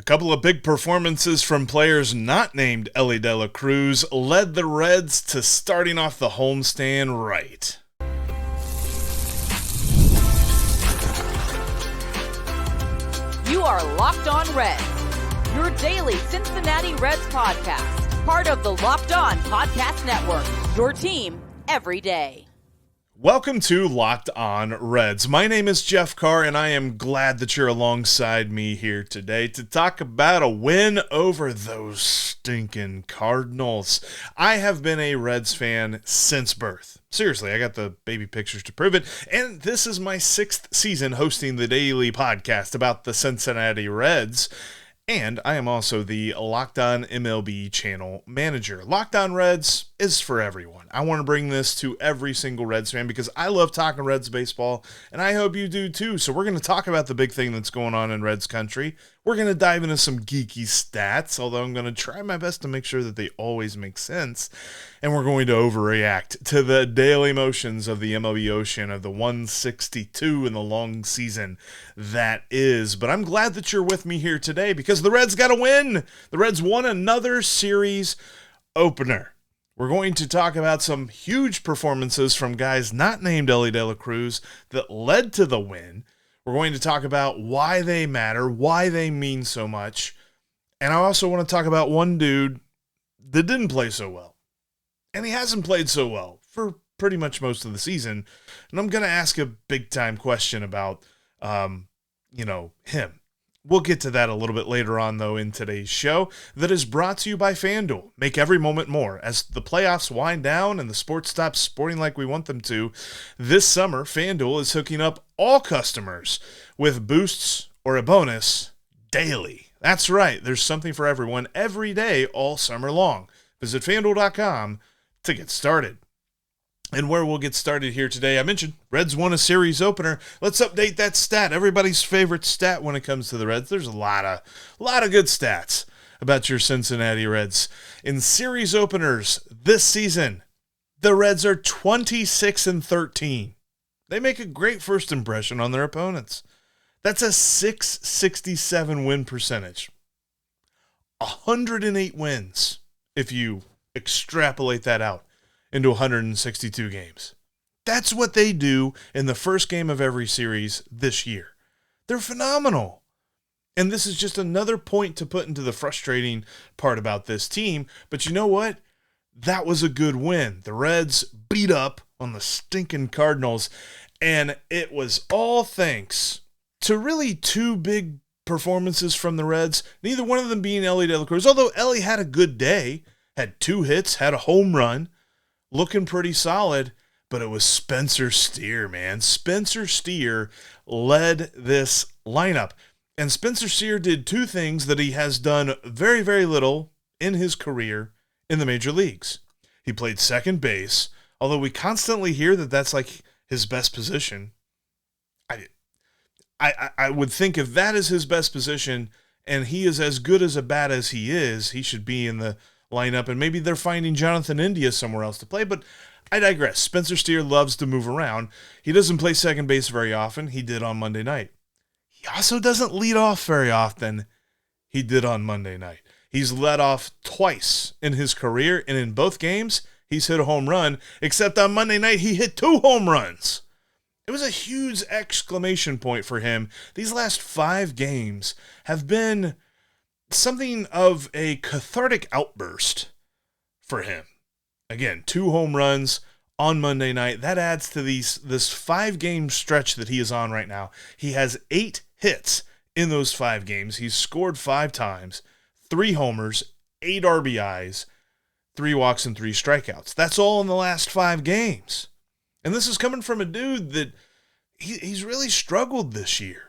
A couple of big performances from players not named Elly De La Cruz led the Reds to starting off the homestand right. You are Locked On Reds, your daily Cincinnati Reds podcast, part of the Locked On Podcast Network, your team every day. Welcome to Locked On Reds. My name is Jeff Carr, and I am glad that you're alongside me here today to talk about a win over those stinking Cardinals. I have been a Reds fan since birth. Seriously, I got the baby pictures to prove it, and this is my 6th season hosting the daily podcast about the Cincinnati Reds. And I am also the Locked On MLB channel manager. Locked On Reds is for everyone. I want to bring this to every single Reds fan because I love talking Reds baseball, and I hope you do too. So we're going to talk about the big thing that's going on in Reds country. We're going to dive into some geeky stats, although I'm going to try my best to make sure that they always make sense. And we're going to overreact to the daily motions of the MLB Ocean of the 162 in the long season that is. But I'm glad that you're with me here today because the Reds got a win. The Reds won another series opener. We're going to talk about some huge performances from guys not named Elly De La Cruz that led to the win. We're going to talk about why they matter, why they mean so much. And I also want to talk about one dude that didn't play so well. And he hasn't played so well for pretty much most of the season. And I'm going to ask a big-time question about, him. We'll get to that a little bit later on, though, in today's show that is brought to you by FanDuel. Make every moment more. As the playoffs wind down and the sports stop sporting like we want them to, this summer, FanDuel is hooking up all customers with boosts or a bonus daily. That's right. There's something for everyone every day all summer long. Visit FanDuel.com to get started. And where we'll get started here today, I mentioned Reds won a series opener. Let's update that stat. Everybody's favorite stat when it comes to the Reds. There's a lot of good stats about your Cincinnati Reds. In series openers this season, the Reds are 26-13. They make a great first impression on their opponents. That's a .667 win percentage. 108 wins if you extrapolate that out into 162 games. That's what they do in the first game of every series this year. They're phenomenal. And this is just another point to put into the frustrating part about this team. But you know what? That was a good win. The Reds beat up on the stinking Cardinals, and it was all thanks to really two big performances from the Reds, neither one of them being Elly De La Cruz, although Elly had a good day, had 2 hits, had a home run, looking pretty solid, but it was Spencer Steer, man. Spencer Steer led this lineup. And Spencer Steer did 2 things that he has done very, very little in his career in the major leagues. He played second base, although we constantly hear that that's like his best position. I would think if that is his best position and he is as good as a bat as he is, he should be in the lineup, and maybe they're finding Jonathan India somewhere else to play, but I digress. Spencer Steer loves to move around. He doesn't play second base very often. He did on Monday night. He also doesn't lead off very often. He did on Monday night. He's led off twice in his career, and in both games, he's hit a home run, except on Monday night, he hit 2 home runs. It was a huge exclamation point for him. These last 5 games have been something of a cathartic outburst for him. Again, 2 home runs on Monday night. That adds to this 5-game stretch that he is on right now. He has 8 hits in those 5 games. He's scored 5 times, 3 homers, 8 RBIs, 3 walks, and 3 strikeouts. That's all in the last 5 games. And this is coming from a dude that he's really struggled this year.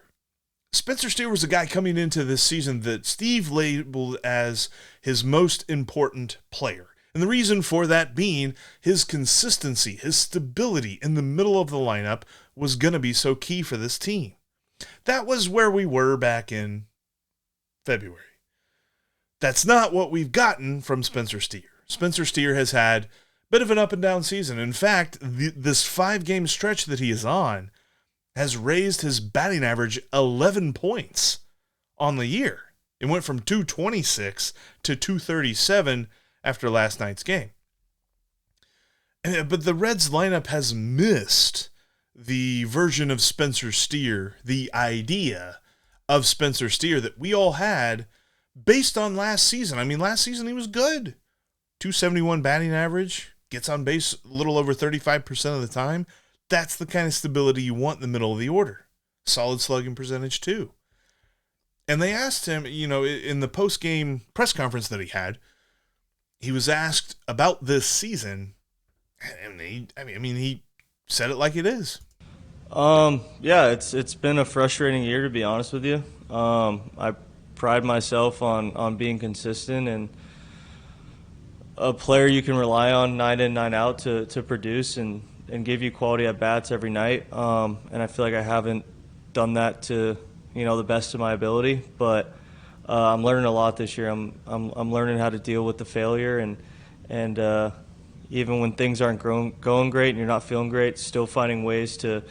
Spencer Steer was a guy coming into this season that Steve labeled as his most important player. And the reason for that being his consistency, his stability in the middle of the lineup was going to be so key for this team. That was where we were back in February. That's not what we've gotten from Spencer Steer. Spencer Steer has had a bit of an up and down season. In fact, this 5-game stretch that he is on has raised his batting average 11 points on the year. It went from 226 to 237 after last night's game. But the Reds lineup has missed the version of Spencer Steer, the idea of Spencer Steer that we all had based on last season. I mean, last season he was good. 271 batting average, gets on base a little over 35% of the time. That's the kind of stability you want in the middle of the order. Solid slugging percentage too. And they asked him, in the post-game press conference that he had, he was asked about this season, and he said it like it is. Yeah, it's been a frustrating year, to be honest with you. I pride myself on being consistent and a player you can rely on night in, night out to produce and give you quality at bats every night. And I feel like I haven't done that to the best of my ability, but I'm learning a lot this year. I'm learning how to deal with the failure and even when things aren't going great and you're not feeling great, still finding ways to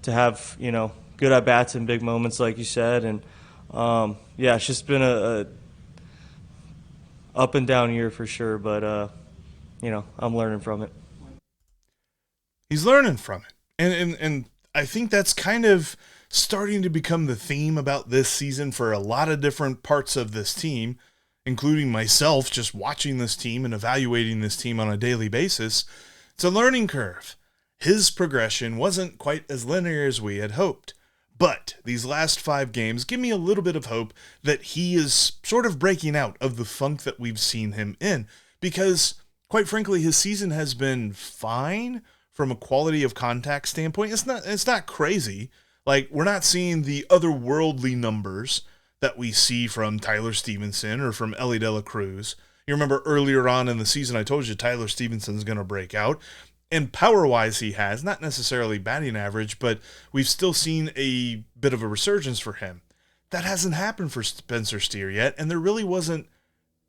have good at bats in big moments, like you said. And it's just been a up and down year for sure, but I'm learning from it. He's learning from it, and I think that's kind of starting to become the theme about this season for a lot of different parts of this team, including myself, just watching this team and evaluating this team on a daily basis. It's a learning curve. His progression wasn't quite as linear as we had hoped. But these last 5 games give me a little bit of hope that he is sort of breaking out of the funk that we've seen him in. Because, quite frankly, his season has been fine from a quality of contact standpoint. It's not crazy. Like, we're not seeing the otherworldly numbers that we see from Tyler Stevenson or from Ellie De La Cruz. You remember earlier on in the season, I told you Tyler Stevenson's going to break out. And power-wise he has, not necessarily batting average, but we've still seen a bit of a resurgence for him. That hasn't happened for Spencer Steer yet, and there really wasn't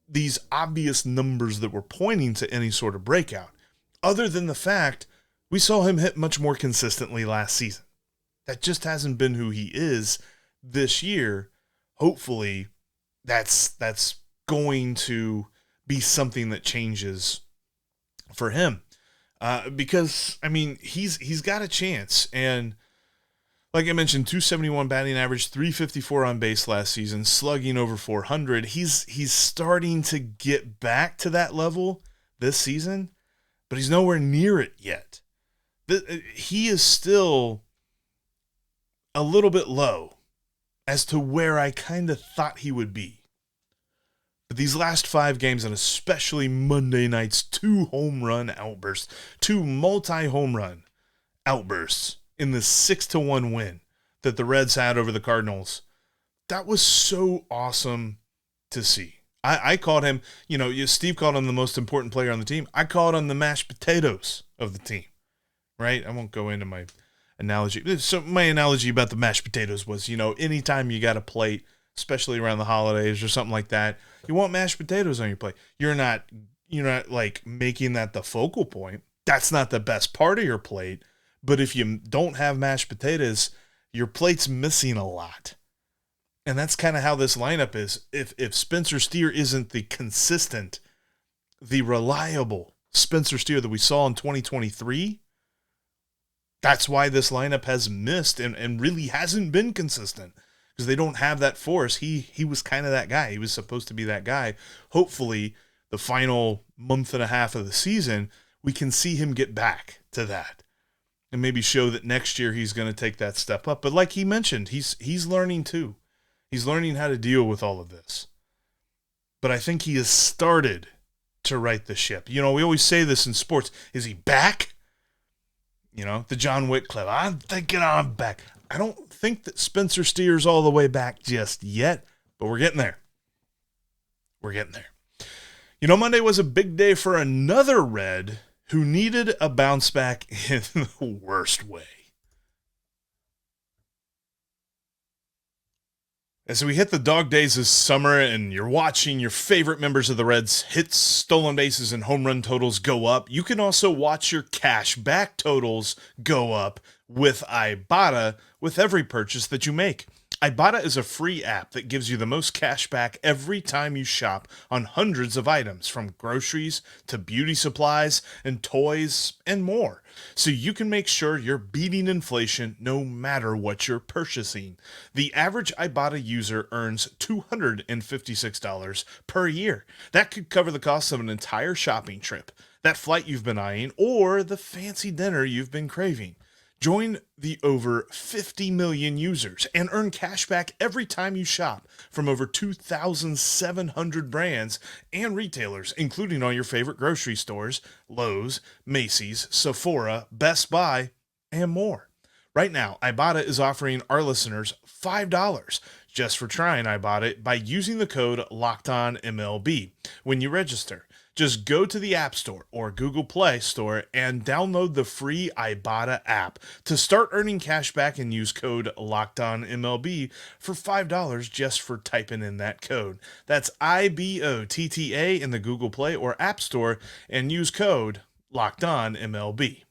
these obvious numbers that were pointing to any sort of breakout, other than the fact we saw him hit much more consistently last season. That just hasn't been who he is this year. Hopefully, that's going to be something that changes for him. Because, he's got a chance. And like I mentioned, 271 batting average, 354 on base last season, slugging over 400. He's starting to get back to that level this season, but he's nowhere near it yet. He is still a little bit low as to where I kind of thought he would be. But these last 5 games, and especially Monday night's 2 home run outbursts, 2 multi-home run outbursts in the 6-1 win that the Reds had over the Cardinals, that was so awesome to see. I called him, Steve called him the most important player on the team. I called him the mashed potatoes of the team, right? I won't go into my analogy. So my analogy about the mashed potatoes was, anytime you got a plate, especially around the holidays or something like that, you want mashed potatoes on your plate. You're not like making that the focal point. That's not the best part of your plate. But if you don't have mashed potatoes, your plate's missing a lot. And that's kind of how this lineup is. If Spencer Steer isn't the consistent, the reliable Spencer Steer that we saw in 2023, that's why this lineup has missed and really hasn't been consistent. Because they don't have that force. He was kind of that guy. He was supposed to be that guy. Hopefully, the final month and a half of the season, we can see him get back to that. And maybe show that next year he's going to take that step up. But like he mentioned, he's learning too. He's learning how to deal with all of this. But I think he has started to right the ship. We always say this in sports. Is he back? The John Wick clip. I'm thinking I'm back. I don't think that Spencer Steer's all the way back just yet, but we're getting there. We're getting there. Monday was a big day for another Red who needed a bounce back in the worst way. As we hit the dog days this summer and you're watching your favorite members of the Reds hits, stolen bases, and home run totals go up, you can also watch your cash back totals go up with Ibotta with every purchase that you make. Ibotta is a free app that gives you the most cash back every time you shop on hundreds of items, from groceries to beauty supplies and toys and more. So you can make sure you're beating inflation no matter what you're purchasing. The average Ibotta user earns $256 per year. That could cover the cost of an entire shopping trip, that flight you've been eyeing, or the fancy dinner you've been craving. Join the over 50 million users and earn cash back every time you shop from over 2,700 brands and retailers, including all your favorite grocery stores, Lowe's, Macy's, Sephora, Best Buy, and more. Right now, Ibotta is offering our listeners $5 just for trying Ibotta by using the code LOCKEDONMLB when you register. Just go to the App Store or Google Play Store and download the free Ibotta app to start earning cash back, and use code LOCKEDONMLB for $5 just for typing in that code. That's IBOTTA in the Google Play or App Store, and use code LOCKEDONMLB.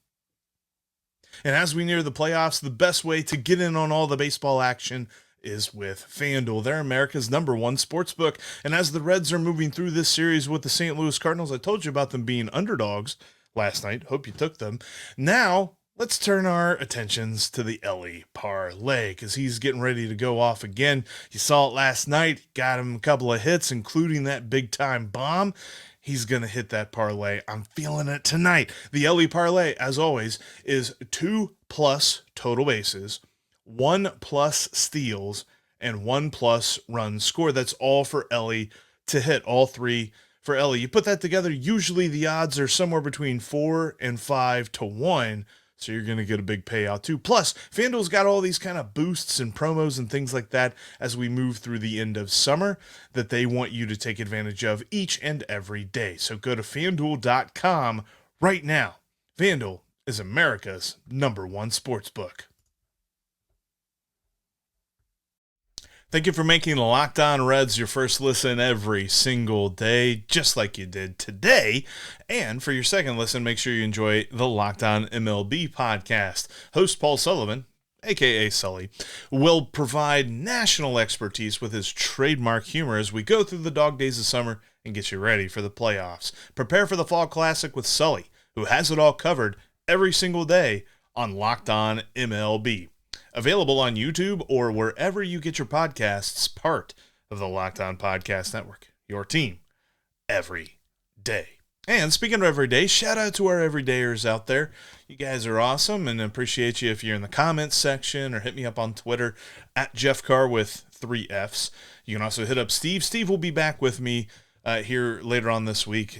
And as we near the playoffs, the best way to get in on all the baseball action is with FanDuel. They're America's #1 sportsbook. And as the Reds are moving through this series with the St. Louis Cardinals, I told you about them being underdogs last night. Hope you took them. Now, let's turn our attentions to the Elly parlay, because he's getting ready to go off again. You saw it last night. Got him a couple of hits, including that big-time bomb. He's going to hit that parlay. I'm feeling it tonight. The Elly parlay, as always, is 2+ total bases, 1+ steals, and 1+ runs scored. That's all for Elly to hit, all three for Elly. You put that together, usually the odds are somewhere between 4 and 5 to 1, so you're going to get a big payout too. Plus, FanDuel's got all these kind of boosts and promos and things like that as we move through the end of summer that they want you to take advantage of each and every day. So go to FanDuel.com right now. FanDuel is America's #1 sportsbook. Thank you for making Locked On Reds your first listen every single day, just like you did today. And for your second listen, make sure you enjoy the Locked On MLB podcast. Host Paul Sullivan, a.k.a. Sully, will provide national expertise with his trademark humor as we go through the dog days of summer and get you ready for the playoffs. Prepare for the Fall Classic with Sully, who has it all covered every single day on Locked On MLB. Available on YouTube or wherever you get your podcasts, part of the Locked On Podcast Network. Your team every day. And speaking of every day, shout out to our everydayers out there. You guys are awesome, and appreciate you if you're in the comments section, or hit me up on Twitter at Jeff Carr with 3 Fs. You can also hit up Steve. Steve will be back with me here later on this week.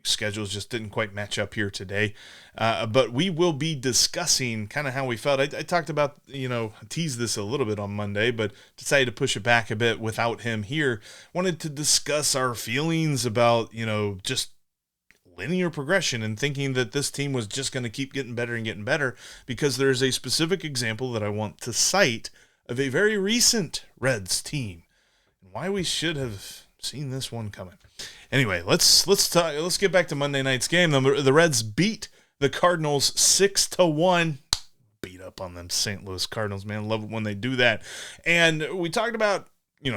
Schedules just didn't quite match up here today. But we will be discussing kind of how we felt. I talked about, teased this a little bit on Monday, but decided to push it back a bit without him here. Wanted to discuss our feelings about, just linear progression and thinking that this team was just going to keep getting better, because there's a specific example that I want to cite of a very recent Reds team and why we should have seen this one coming. Anyway, let's get back to Monday night's game. The Reds beat the Cardinals 6-1. Beat up on them St. Louis Cardinals, man. Love it when they do that. And we talked about,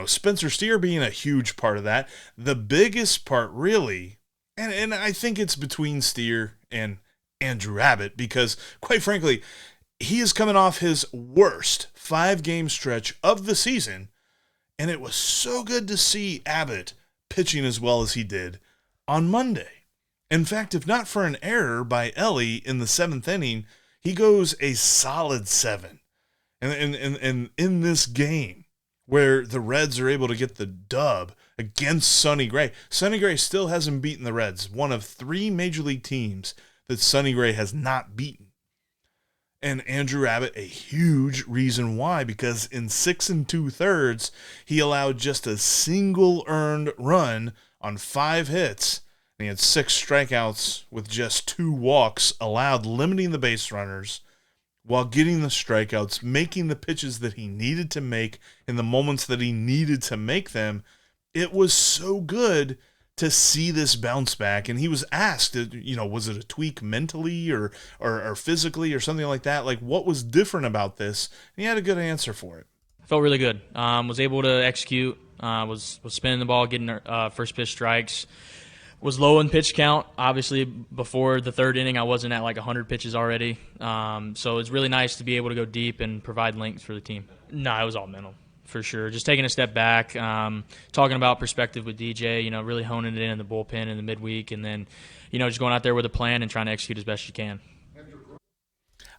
Spencer Steer being a huge part of that. The biggest part, really, and I think it's between Steer and Andrew Abbott, because, quite frankly, he is coming off his worst 5-game stretch of the season, and it was so good to see Abbott pitching as well as he did on Monday. In fact, if not for an error by Elly in the 7th inning, he goes a solid 7. And in this game where the Reds are able to get the dub against Sonny Gray still hasn't beaten the Reds, one of 3 major league teams that Sonny Gray has not beaten. And Andrew Abbott, a huge reason why, because in 6 2/3, he allowed just a single earned run on 5 hits, and he had 6 strikeouts with just 2 walks allowed, limiting the base runners while getting the strikeouts, making the pitches that he needed to make in the moments that he needed to make them. It was so good to see this bounce back. And he was asked, was it a tweak mentally or physically or something like that? Like, what was different about this? And he had a good answer for it. Felt really good. Was able to execute. Was spinning the ball, getting first pitch strikes. Was low in pitch count. Obviously, before the third inning, I wasn't at like 100 pitches already. So it's really nice to be able to go deep and provide length for the team. No, it was all mental, for sure. Just taking a step back, talking about perspective with DJ, really honing it in the bullpen in the midweek, and then, just going out there with a plan and trying to execute as best you can.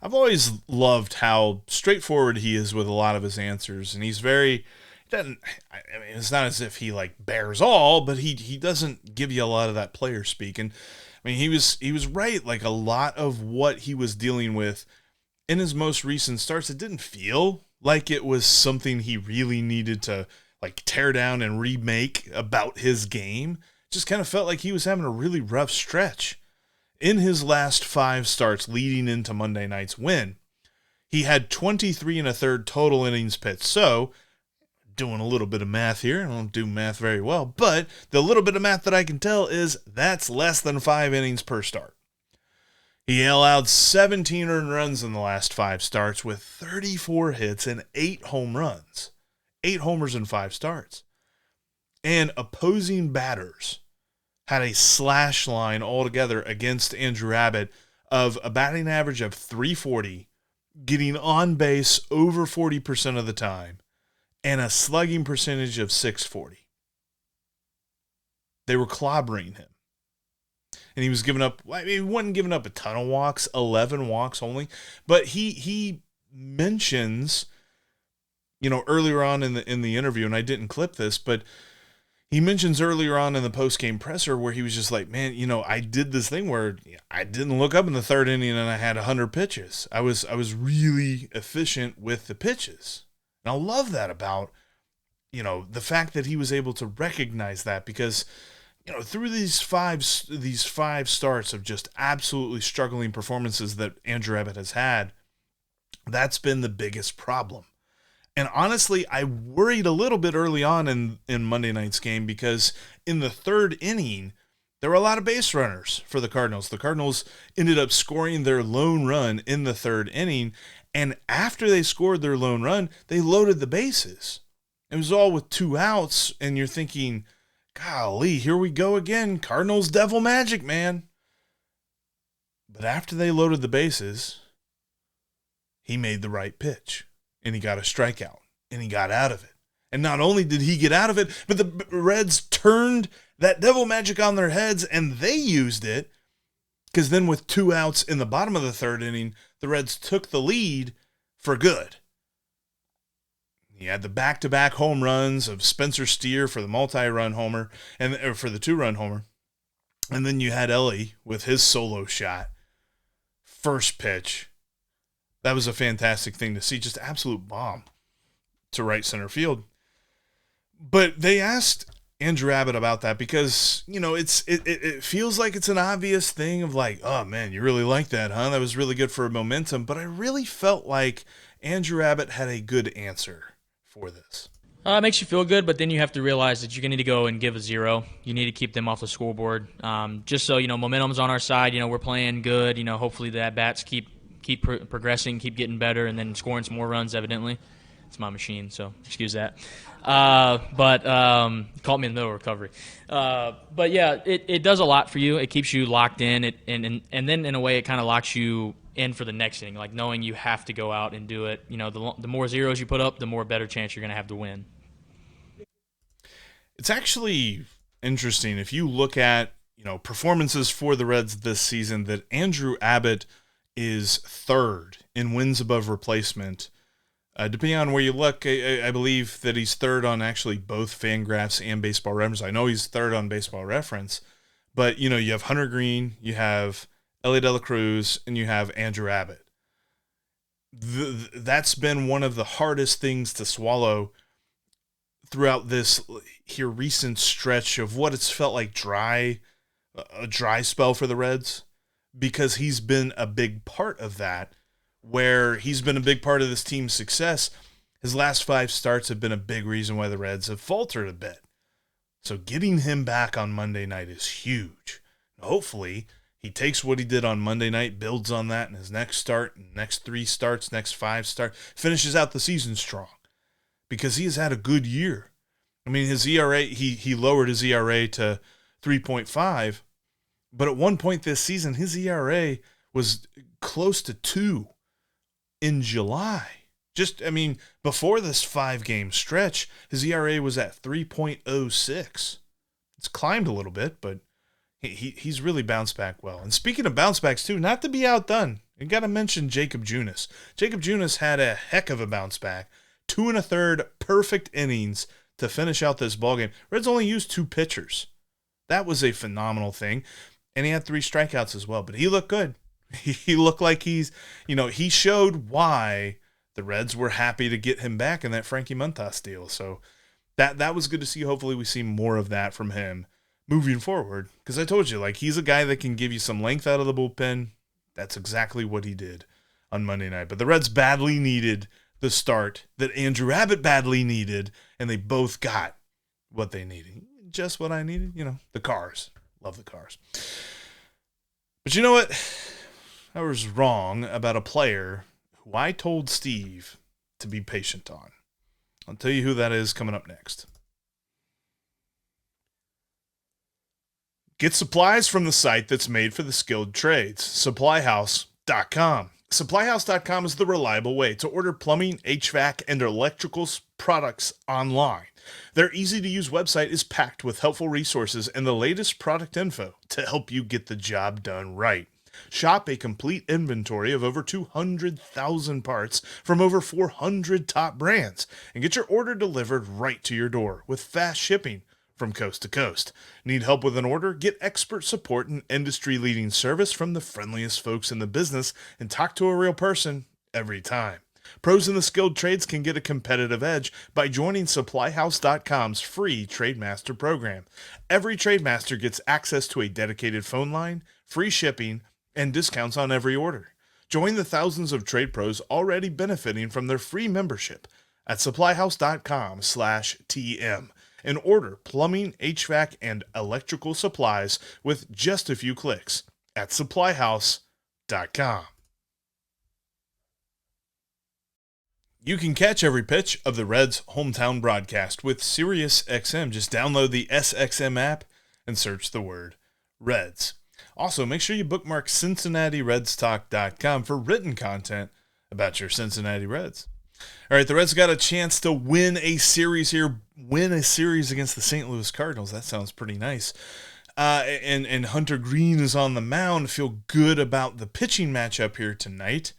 I've always loved how straightforward he is with a lot of his answers, and he's very it's not as if he like bears all, but he doesn't give you a lot of that player speak. And I mean, he was right. Like a lot of what he was dealing with in his most recent starts, it didn't feel like it was something he really needed to like tear down and remake about his game. Just kind of felt like he was having a really rough stretch. In his last 5 starts leading into Monday night's win, he had 23 1/3 total innings pitched. So, doing a little bit of math here, I don't do math very well, but the little bit of math that I can tell is that's less than 5 innings per start. He allowed 17 earned runs in the last 5 starts with 34 hits and 8 home runs. 8 homers in 5 starts. And opposing batters had a slash line altogether against Andrew Abbott of a batting average of .340, getting on base over 40% of the time, and a slugging percentage of .640. They were clobbering him. And he was giving up, he wasn't giving up a ton of walks, 11 walks only, but he mentions, earlier on in the interview, and I didn't clip this, but he mentions earlier on in the post-game presser where he was just like, man, I did this thing where I didn't look up in the third inning and I had 100 pitches. I was really efficient with the pitches. And I love that about, the fact that he was able to recognize that because, through these five starts of just absolutely struggling performances that Andrew Abbott has had, that's been the biggest problem. And honestly, I worried a little bit early on in Monday night's game because in the third inning, there were a lot of base runners for the Cardinals. The Cardinals ended up scoring their lone run in the third inning, and after they scored their lone run, they loaded the bases. It was all with 2 outs, and you're thinking, golly, here we go again. Cardinals devil magic, man. But after they loaded the bases, he made the right pitch. And he got a strikeout, and he got out of it. And not only did he get out of it, but the Reds turned that devil magic on their heads, and they used it, because then with 2 outs in the bottom of the third inning, the Reds took the lead for good. He had the back-to-back home runs of Spencer Steer for the multi-run homer, or for the 2-run homer. And then you had Ellie with his solo shot. First pitch. That was a fantastic thing to see. Just absolute bomb to right center field. But they asked Andrew Abbott about that because, it feels like it's an obvious thing of like, oh, man, you really like that, huh? That was really good for momentum. But I really felt like Andrew Abbott had a good answer for this. It makes you feel good, but then you have to realize that you're going to need to go and give a 0. You need to keep them off the scoreboard. Just so, momentum's on our side. We're playing good. Hopefully the at-bats keep progressing, keep getting better, and then scoring some more runs, evidently. It's my machine, so excuse that. But caught me in the middle of recovery. But, yeah, it does a lot for you. It keeps you locked in, and then in a way it kind of locks you in for the next inning, like knowing you have to go out and do it. The more zeros you put up, the more better chance you're going to have to win. It's actually interesting if you look at, performances for the Reds this season that Andrew Abbott is 3rd in wins above replacement. Depending on where you look, I believe that he's 3rd on actually both Fangraphs and Baseball Reference. I know he's 3rd on Baseball Reference, but you have Hunter Green, you have Ellie De La Cruz, and you have Andrew Abbott. That's been one of the hardest things to swallow throughout this here recent stretch of what it's felt like a dry spell for the Reds. Because he's been a big part of that, where he's been a big part of this team's success. His last 5 starts have been a big reason why the Reds have faltered a bit. So getting him back on Monday night is huge. Hopefully, he takes what he did on Monday night, builds on that in his next start, next 3 starts, next 5 starts, finishes out the season strong. because he has had a good year. I mean, his ERA, he lowered his ERA to 3.5, but at one point this season, his ERA was close to 2 in July. Before this 5-game stretch, his ERA was at 3.06. It's climbed a little bit, but he's really bounced back well. And speaking of bounce backs, too, not to be outdone, you got to mention Jacob Junis. Jacob Junis had a heck of a bounce back. 2 1/3 perfect innings to finish out this ballgame. Reds only used 2 pitchers. That was a phenomenal thing. And he had 3 strikeouts as well. But he looked good. He looked like he showed why the Reds were happy to get him back in that Frankie Montas deal. So that was good to see. Hopefully we see more of that from him moving forward. Because I told you, he's a guy that can give you some length out of the bullpen. That's exactly what he did on Monday night. But the Reds badly needed the start that Andrew Abbott badly needed, and they both got what they needed. Just what I needed, the cars. Love the cars. But you know what? I was wrong about a player who I told Steve to be patient on. I'll tell you who that is coming up next. Get supplies from the site that's made for the skilled trades, supplyhouse.com. Supplyhouse.com is the reliable way to order plumbing, HVAC, and electrical products online. Their easy-to-use website is packed with helpful resources and the latest product info to help you get the job done right. Shop a complete inventory of over 200,000 parts from over 400 top brands and get your order delivered right to your door with fast shipping from coast to coast. Need help with an order? Get expert support and industry-leading service from the friendliest folks in the business and talk to a real person every time. Pros in the skilled trades can get a competitive edge by joining SupplyHouse.com's free TradeMaster program. Every TradeMaster gets access to a dedicated phone line, free shipping, and discounts on every order. Join the thousands of trade pros already benefiting from their free membership at SupplyHouse.com/TM. And order plumbing, HVAC, and electrical supplies with just a few clicks at supplyhouse.com. You can catch every pitch of the Reds' hometown broadcast with SiriusXM. Just download the SXM app and search the word Reds. Also, make sure you bookmark CincinnatiRedsTalk.com for written content about your Cincinnati Reds. All right, the Reds got a chance to win a series here, against the St. Louis Cardinals. That sounds pretty nice. And Hunter Green is on the mound. Feel good about the pitching matchup here tonight.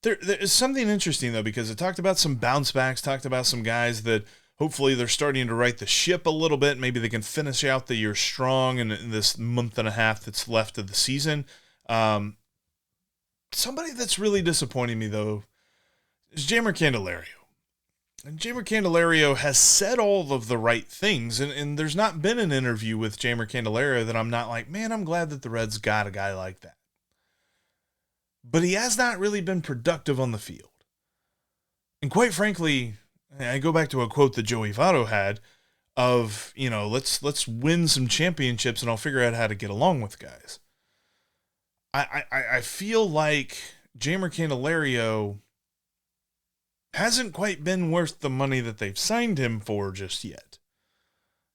There is something interesting, though, because it talked about some bounce backs, talked about some guys that hopefully they're starting to right the ship a little bit. Maybe they can finish out the year strong in this month and a half that's left of the season. Somebody that's really disappointing me, though, is Jeimer Candelario. And Jeimer Candelario has said all of the right things, and there's not been an interview with Jeimer Candelario that I'm not like, man, I'm glad that the Reds got a guy like that. But he has not really been productive on the field. And quite frankly, I go back to a quote that Joey Votto had of, let's win some championships and I'll figure out how to get along with guys. I feel like Jeimer Candelario hasn't quite been worth the money that they've signed him for just yet.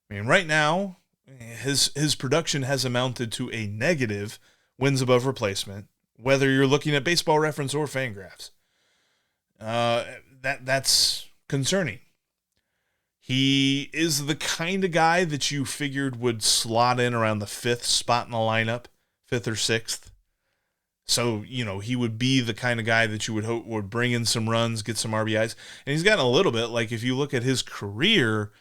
I mean, right now, his production has amounted to a negative wins above replacement, whether you're looking at Baseball Reference or Fangraphs. That's concerning. He is the kind of guy that you figured would slot in around the 5th spot in the lineup, 5th or 6th. So, he would be the kind of guy that you would hope would bring in some runs, get some RBIs. And he's gotten a little bit, like if you look at his career,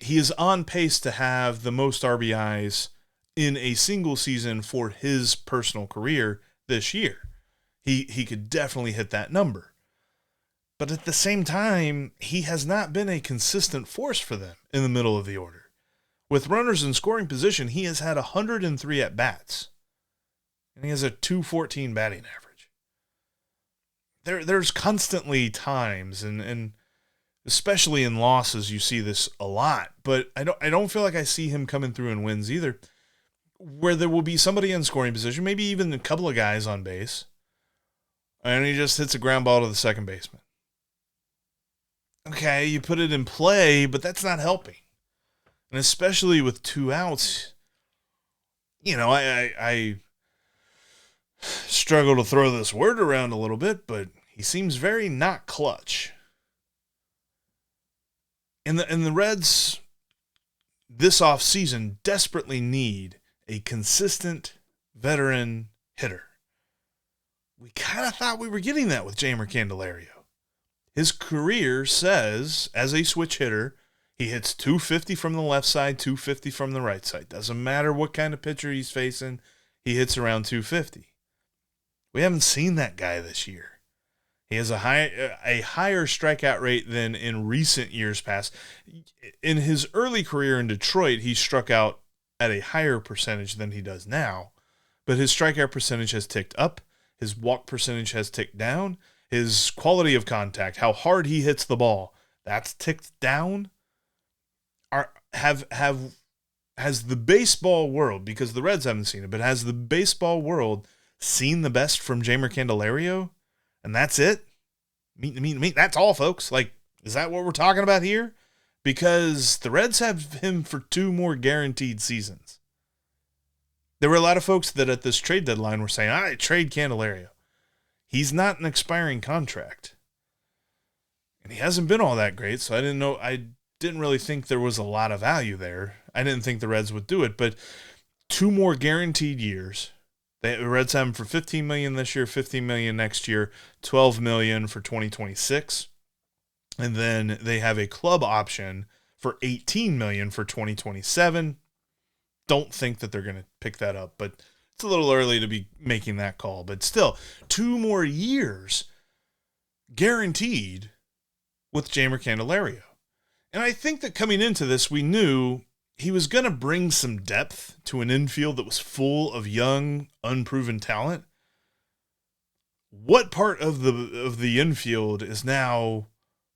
he is on pace to have the most RBIs in a single season for his personal career this year. He could definitely hit that number. But at the same time, he has not been a consistent force for them in the middle of the order. With runners in scoring position, he has had 103 at-bats. And he has a .214 batting average. There's constantly times, and especially in losses, you see this a lot. But I don't feel like I see him coming through in wins either, where there will be somebody in scoring position, maybe even a couple of guys on base, and he just hits a ground ball to the second baseman. okay, you put it in play, but that's not helping. And especially with 2 outs, I struggle to throw this word around a little bit, but he seems very not clutch. And the Reds this offseason desperately need a consistent veteran hitter. We kind of thought we were getting that with Jeimer Candelario. His career says, as a switch hitter, he hits 250 from the left side, 250 from the right side. Doesn't matter what kind of pitcher he's facing, he hits around 250. We haven't seen that guy this year. He has a higher strikeout rate than in recent years past. In his early career in Detroit, he struck out at a higher percentage than he does now, but his strikeout percentage has ticked up. His walk percentage has ticked down. His quality of contact, how hard he hits the ball, that's ticked down. Has the baseball world, because the Reds haven't seen it, but has the baseball world seen the best from Jeimer Candelario? And that's it? Meet. That's all, folks. Like, is that what we're talking about here? Because the Reds have him for 2 more guaranteed seasons. There were a lot of folks that at this trade deadline were saying, all right, trade Candelario. He's not an expiring contract. And he hasn't been all that great, so I didn't really think there was a lot of value there. I didn't think the Reds would do it, but 2 more guaranteed years. The Reds have him for $15 million this year, $15 million next year, $12 million for 2026. And then they have a club option for $18 million for 2027. Don't think that they're going to pick that up, but it's a little early to be making that call. But still, 2 more years guaranteed with Jeimer Candelario. And I think that coming into this, we knew he was going to bring some depth to an infield that was full of young, unproven talent. What part of the infield is now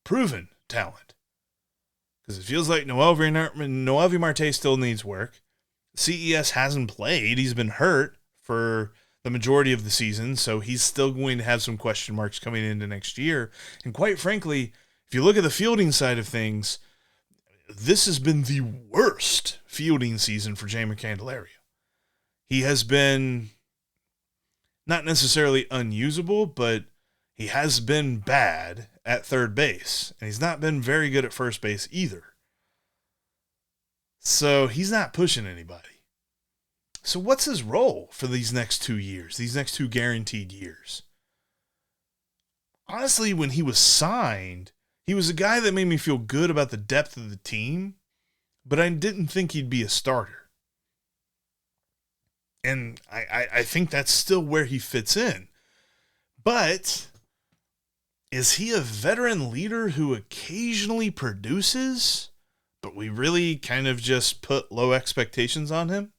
proven talent? Because it feels like Noelvi Marte still needs work. CES hasn't played. He's been hurt for the majority of the season, so he's still going to have some question marks coming into next year. And quite frankly, if you look at the fielding side of things, this has been the worst fielding season for Jeimer Candelario. He has been not necessarily unusable, but he has been bad at third base, and he's not been very good at first base either. So he's not pushing anybody. So what's his role for these next 2 years, these next 2 guaranteed years? Honestly, when he was signed, he was a guy that made me feel good about the depth of the team, but I didn't think he'd be a starter. And I think that's still where he fits in. But is he a veteran leader who occasionally produces, but we really kind of just put low expectations on him?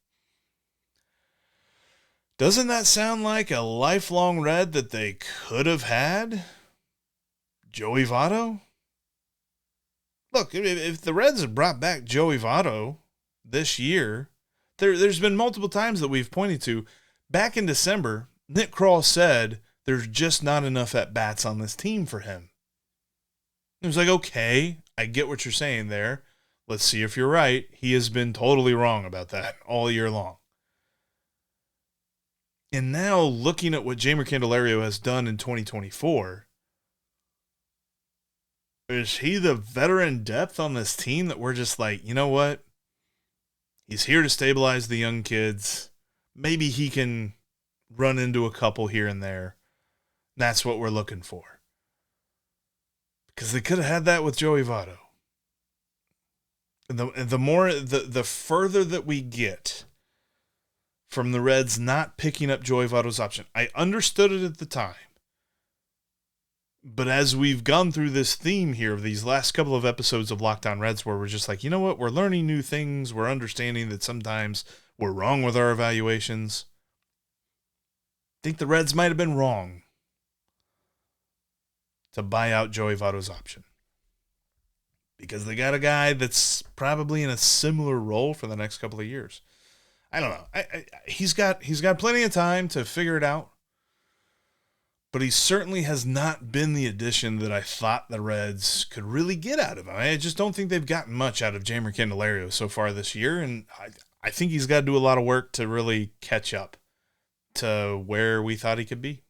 Doesn't that sound like a lifelong Red that they could have had? Joey Votto? Look, if the Reds have brought back Joey Votto this year, there's been multiple times that we've pointed to. Back in December, Nick Krall said there's just not enough at-bats on this team for him. It was like, okay, I get what you're saying there. Let's see if you're right. He has been totally wrong about that all year long. And now looking at what Jeimer Candelario has done in 2024, is he the veteran depth on this team that we're just like, you know what? He's here to stabilize the young kids. Maybe he can run into a couple here and there. That's what we're looking for. Because they could have had that with Joey Votto. And the further that we get from the Reds not picking up Joey Votto's option, I understood it at the time. But as we've gone through this theme here of these last couple of episodes of Locked On Reds, where we're just like, you know what, we're learning new things, we're understanding that sometimes we're wrong with our evaluations. I think the Reds might have been wrong to buy out Joey Votto's option. Because they got a guy that's probably in a similar role for the next couple of years. I don't know. He's got plenty of time to figure it out. but he certainly has not been the addition that I thought the Reds could really get out of him. I just don't think they've gotten much out of Jeimer Candelario so far this year, and I think he's got to do a lot of work to really catch up to where we thought he could be.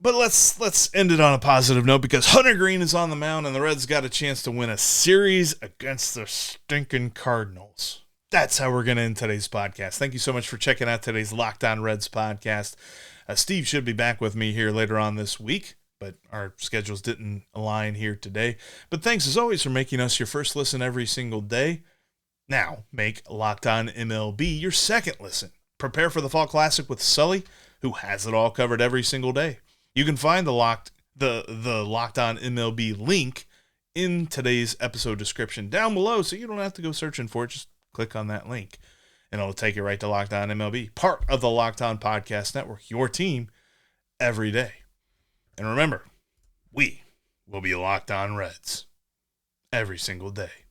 But let's end it on a positive note, because Hunter Green is on the mound and the Reds got a chance to win a series against the stinking Cardinals. That's how we're going to end today's podcast. Thank you so much for checking out today's Locked On Reds podcast. Steve should be back with me here later on this week, but our schedules didn't align here today. But thanks as always for making us your first listen every single day. Now make Locked On MLB your second listen. Prepare for the Fall Classic with Sully, who has it all covered every single day. You can find the Locked On MLB link in today's episode description down below, so you don't have to go searching for it. Just click on that link, and it'll take you right to Locked On MLB, part of the Locked On Podcast Network, your team every day. And remember, we will be Locked On Reds every single day.